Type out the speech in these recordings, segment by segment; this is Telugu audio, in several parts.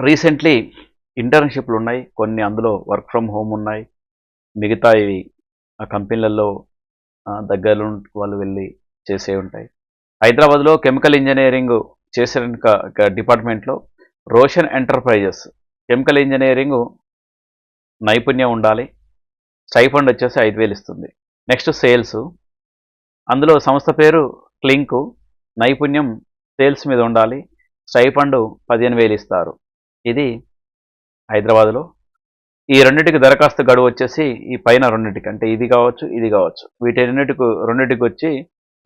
రీసెంట్లీ ఇంటర్న్‌షిప్‌లు ఉన్నాయి. కొన్ని అందులో వర్క్ ఫ్రమ్ హోమ్ ఉన్నాయి. మిగతాయి ఆ కంపెనీలలో దగ్గరలో వాళ్ళు వెళ్ళి చేసేవి ఉంటాయి. హైదరాబాద్‌లో కెమికల్ ఇంజినీరింగ్ చేసే డిపార్ట్మెంట్‌లో రోషన్ ఎంటర్‌ప్రైజెస్ కెమికల్ ఇంజినీరింగ్ నైపుణ్యం ఉండాలి. స్టైఫండ్ వచ్చేసి 5,000 ఇస్తుంది. నెక్స్ట్ సేల్స్, అందులో సంస్థ పేరు క్లింకు, నైపుణ్యం సేల్స్ మీద ఉండాలి. స్టైఫండ్ 15,000 ఇస్తారు. ఇది హైదరాబాద్‌లో. ఈ రెండిటికి దరఖాస్తు గడువు వచ్చేసి ఈ పైన రెండిటికి, అంటే ఇది కావచ్చు, ఇది కావచ్చు, రెండిటికి వచ్చి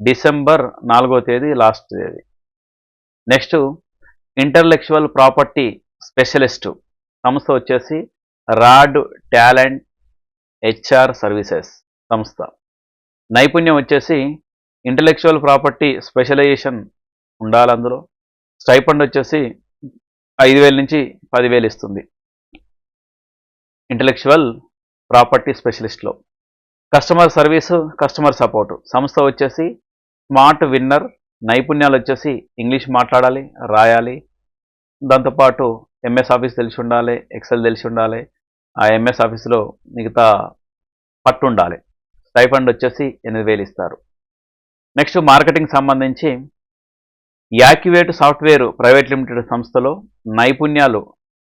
డిసెంబర్ 4వ తేదీ లాస్ట్ తేదీ. నెక్స్ట్ ఇంటలెక్చువల్ ప్రాపర్టీ స్పెషలిస్టు సంస్థ వచ్చేసి రాడ్ టాలెంట్ హెచ్ఆర్ సర్వీసెస్ సంస్థ. నైపుణ్యం వచ్చేసి ఇంటలెక్చువల్ ప్రాపర్టీ స్పెషలైజేషన్ ఉండాలి. అందులో స్టైఫండ్ వచ్చేసి 5,000 నుంచి 10,000 ఇస్తుంది ఇంటలెక్చువల్ ప్రాపర్టీ స్పెషలిస్ట్లో. కస్టమర్ సర్వీసు, కస్టమర్ సపోర్టు సంస్థ వచ్చేసి స్మార్ట్ విన్నర్. నైపుణ్యాలు వచ్చేసి ఇంగ్లీష్ మాట్లాడాలి, రాయాలి, దాంతోపాటు ఎంఎస్ ఆఫీస్ తెలిసి ఉండాలి, ఎక్సెల్ తెలిసి ఉండాలి, ఆ ఎంఎస్ ఆఫీస్లో మిగతా పట్టు ఉండాలి. స్టైఫండ్ వచ్చేసి 8,000 ఇస్తారు. నెక్స్ట్ మార్కెటింగ్ సంబంధించి యాక్యువేట్ సాఫ్ట్వేర్ ప్రైవేట్ లిమిటెడ్ సంస్థలో నైపుణ్యాలు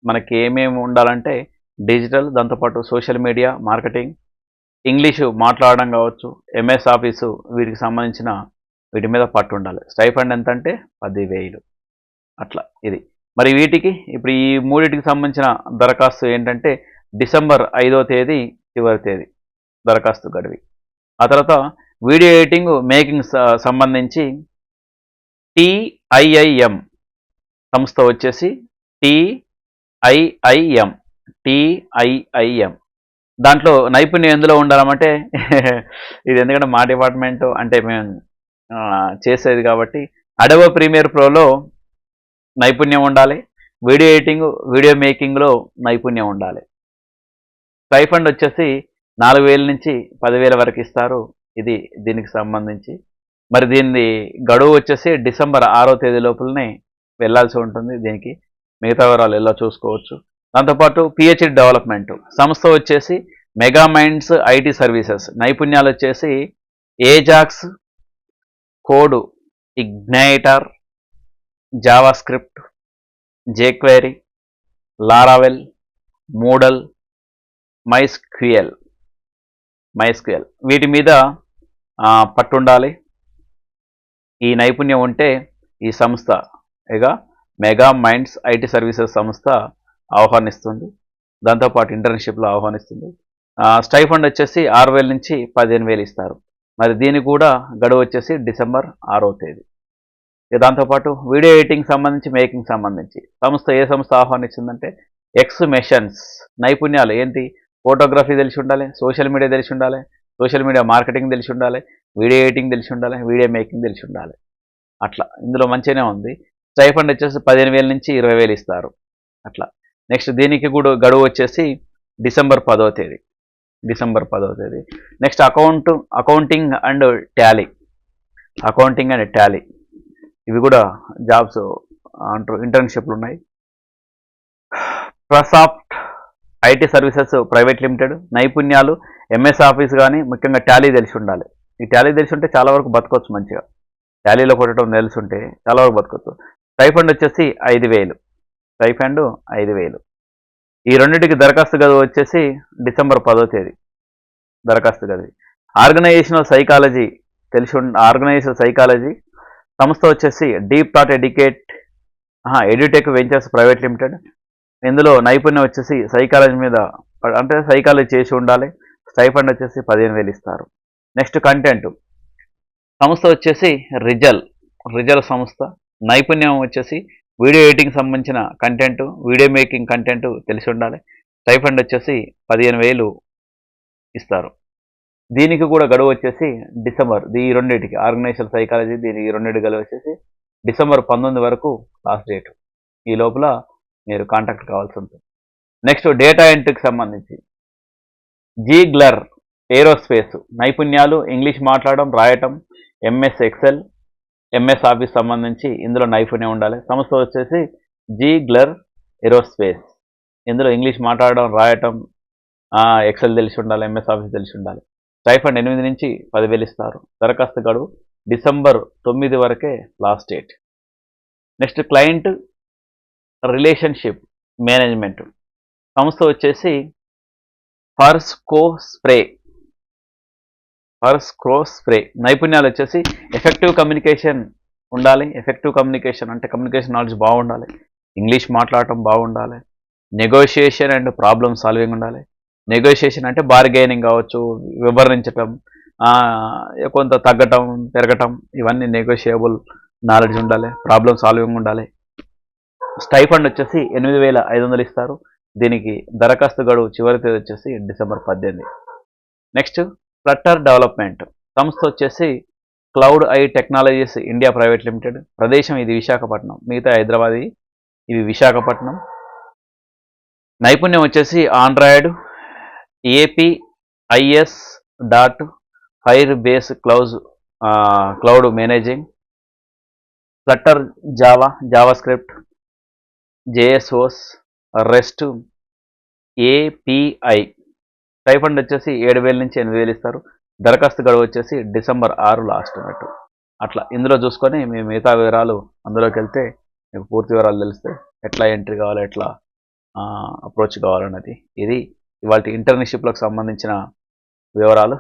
మనకి ఏమేమి ఉండాలంటే డిజిటల్, దాంతోపాటు సోషల్ మీడియా మార్కెటింగ్, ఇంగ్లీషు మాట్లాడడం కావచ్చు, ఎంఎస్ ఆఫీసు, వీటికి సంబంధించిన వీటి మీద పట్టు ఉండాలి. స్టైఫండ్ ఎంత అంటే 10,000 అట్లా. ఇది మరి వీటికి ఇప్పుడు ఈ మూడింటికి సంబంధించిన దరఖాస్తు ఏంటంటే డిసెంబర్ 5వ తేదీ చివరి తేదీ దరఖాస్తు గడువి. ఆ తర్వాత వీడియో ఎడిటింగ్ మేకింగ్ సంబంధించి టిఐఐఎం సంస్థ వచ్చేసి టిఐఐఎం దాంట్లో నైపుణ్యం ఎందులో ఉండాలంటే ఇది ఎందుకంటే మా డిపార్ట్మెంట్ అంటే మేము చేసేది కాబట్టి అడోబ్ ప్రీమియర్ ప్రోలో నైపుణ్యం ఉండాలి. వీడియో ఎడిటింగ్, వీడియో మేకింగ్లో నైపుణ్యం ఉండాలి. స్టైఫండ్ వచ్చేసి 4,000 నుంచి 10,000 వరకు ఇస్తారు. ఇది దీనికి సంబంధించి. మరి దీన్ని గడువు వచ్చేసి డిసెంబర్ 6వ తేదీ లోపలనే వెళ్ళాల్సి ఉంటుంది. దీనికి మిగతా వివరాలు ఎలా చూసుకోవచ్చు. దాంతోపాటు పిహెచ్డి డెవలప్మెంట్ సంస్థ వచ్చేసి మెగా మైండ్స్ ఐటీ సర్వీసెస్. నైపుణ్యాలు వచ్చేసి Ajax, CodeIgniter, JavaScript, jQuery, Laravel, Moodle, MySQL వీటి మీద పట్టుండాలి. ఈ నైపుణ్యం ఉంటే ఈ సంస్థ మెగా మైండ్స్ ఐటీ సర్వీసెస్ సంస్థ ఆహ్వానిస్తుంది. దాంతోపాటు ఇంటర్న్షిప్లో ఆహ్వానిస్తుంది. స్టైఫండ్ వచ్చేసి 6,000 నుంచి 15,000 ఇస్తారు. మరి దీనికి కూడా గడువు వచ్చేసి డిసెంబర్ 6వ తేదీ. దాంతోపాటు వీడియో ఎడిటింగ్ సంబంధించి, మేకింగ్ సంబంధించి ఏ సంస్థ ఆహ్వానిస్తుందంటే ఎక్స్ మెషన్స్. నైపుణ్యాలు ఏంటి? ఫోటోగ్రఫీ తెలిసి ఉండాలి, సోషల్ మీడియా తెలిసి ఉండాలి, సోషల్ మీడియా మార్కెటింగ్ తెలిసి ఉండాలి, వీడియో ఎడిటింగ్ తెలిసి ఉండాలి, వీడియో మేకింగ్ తెలిసి ఉండాలి. అట్లా ఇందులో మంచిగానే ఉంది. స్టైఫండ్ వచ్చేసి 15,000 నుంచి 20,000 ఇస్తారు. అట్లా. నెక్స్ట్ దీనికి కూడా గడువు వచ్చేసి డిసెంబర్ 10వ తేదీ. నెక్స్ట్ అకౌంటింగ్ అండ్ టాలీ ఇవి కూడా జాబ్స్ అంటారు, ఇంటర్న్షిప్లు ఉన్నాయి. ప్రసాఫ్ట్ ఐటీ సర్వీసెస్ ప్రైవేట్ లిమిటెడ్. నైపుణ్యాలు ఎంఎస్ ఆఫీస్ కానీ ముఖ్యంగా టాలీ తెలిసి ఉండాలి. ఈ టాలీ తెలిసి ఉంటే చాలా వరకు బతకొచ్చు మంచిగా. టాలీలో కొట్టడం తెలిసి ఉంటే చాలా వరకు బతకొచ్చు. స్టైఫండ్ వచ్చేసి 5,000. ఈ రెండింటికి దరఖాస్తు గడువు వచ్చేసి డిసెంబర్ 10వ తేదీ దరఖాస్తు గడువు. ఆర్గనైజేషనల్ సైకాలజీ సంస్థ వచ్చేసి deep thought edutech ventures private limited. ఇందులో నైపుణ్యం వచ్చేసి సైకాలజీ మీద, అంటే సైకాలజీ చేసి ఉండాలి. స్టైఫండ్ వచ్చేసి 15,000 ఇస్తారు. నెక్స్ట్ కంటెంట్ సంస్థ వచ్చేసి రిజల్ సంస్థ. నైపుణ్యం వచ్చేసి వీడియో ఎడిటింగ్ సంబంధించిన కంటెంట్, వీడియో మేకింగ్ కంటెంట్ తెలిసి ఉండాలి. స్టైఫండ్ వచ్చేసి 15,000 ఇస్తారు. దీనికి కూడా గడువు వచ్చేసి డిసెంబర్, ఈ రెండింటికి ఆర్గనైజేషన్ సైకాలజీ దీనికి ఈ రెండింటి గడువు వచ్చేసి డిసెంబర్ 19 వరకు లాస్ట్ డేట్. ఈ లోపల మీరు కాంటాక్ట్ కావాల్సి ఉంటుంది. నెక్స్ట్ డేటా ఎంట్రీకి సంబంధించి జీగ్లర్ ఏరోస్పేస్. నైపుణ్యాలు ఇంగ్లీష్ మాట్లాడడం, రాయటం, ఎంఎస్ ఎక్సెల్, ఎంఎస్ ఆఫీస్ సంబంధించి ఇందులో నైపుణ్యం ఉండాలి. సంస్థ వచ్చేసి జీగ్లర్ ఏరోస్పేస్. ఇందులో ఇంగ్లీష్ మాట్లాడడం, రాయటం, ఎక్సెల్ తెలిసి ఉండాలి, ఎంఎస్ ఆఫీస్ తెలిసి ఉండాలి. స్టైఫండ్ 8 నుంచి 10,000 ఇస్తారు. దరఖాస్తు గడువు డిసెంబర్ 9 వరకే last date. Next client relationship management. సంస్థ వచ్చేసి ఫర్స్కో స్ప్రే. నైపుణ్యాలు వచ్చేసి ఎఫెక్టివ్ కమ్యూనికేషన్ ఉండాలి. ఎఫెక్టివ్ కమ్యూనికేషన్ అంటే కమ్యూనికేషన్ నాలెడ్జ్ బాగుండాలి, ఇంగ్లీష్ మాట్లాడటం బాగుండాలి, నెగోషియేషన్ అండ్ ప్రాబ్లమ్ సాల్వింగ్ ఉండాలి. నెగోషియేషన్ అంటే బార్గెయినింగ్ కావచ్చు, వివరించటం, కొంత తగ్గటం పెరగటం, ఇవన్నీ నెగోషియబుల్ నాలెడ్జ్ ఉండాలి. ప్రాబ్లమ్ సాల్వింగ్ ఉండాలి. స్టైఫండ్ వచ్చేసి 8,500 ఇస్తారు. దీనికి దరఖాస్తు గడువు చివరి తేదీ వచ్చేసి డిసెంబర్ 18. Next Flutter development. సంస్థ వచ్చేసి Cloud I Technologies India Private Limited. ప్రదేశం ఇది విశాఖపట్నం, మిగతా హైదరాబాద్, ఇవి విశాఖపట్నం. నైపుణ్యం వచ్చేసి Android, APIs dot Firebase cloud managing, Flutter, JavaScript, జేఎస్ఓస్, రెస్ట్, ఏపీఐ. స్టైఫండ్ వచ్చేసి 7,000 నుంచి 8,000 ఇస్తారు. దరఖాస్తు గడువు వచ్చేసి డిసెంబర్ 6 లాస్ట్ అన్నట్టు. అట్లా ఇందులో చూసుకొని మీ మిగతా వివరాలు అందులోకి వెళ్తే మీకు పూర్తి వివరాలు తెలిస్తే ఎట్లా ఎంట్రీ కావాలి, ఎట్లా అప్రోచ్ కావాలన్నది. ఇది ఇవాళ ఇంటర్న్షిప్లకు సంబంధించిన వివరాలు.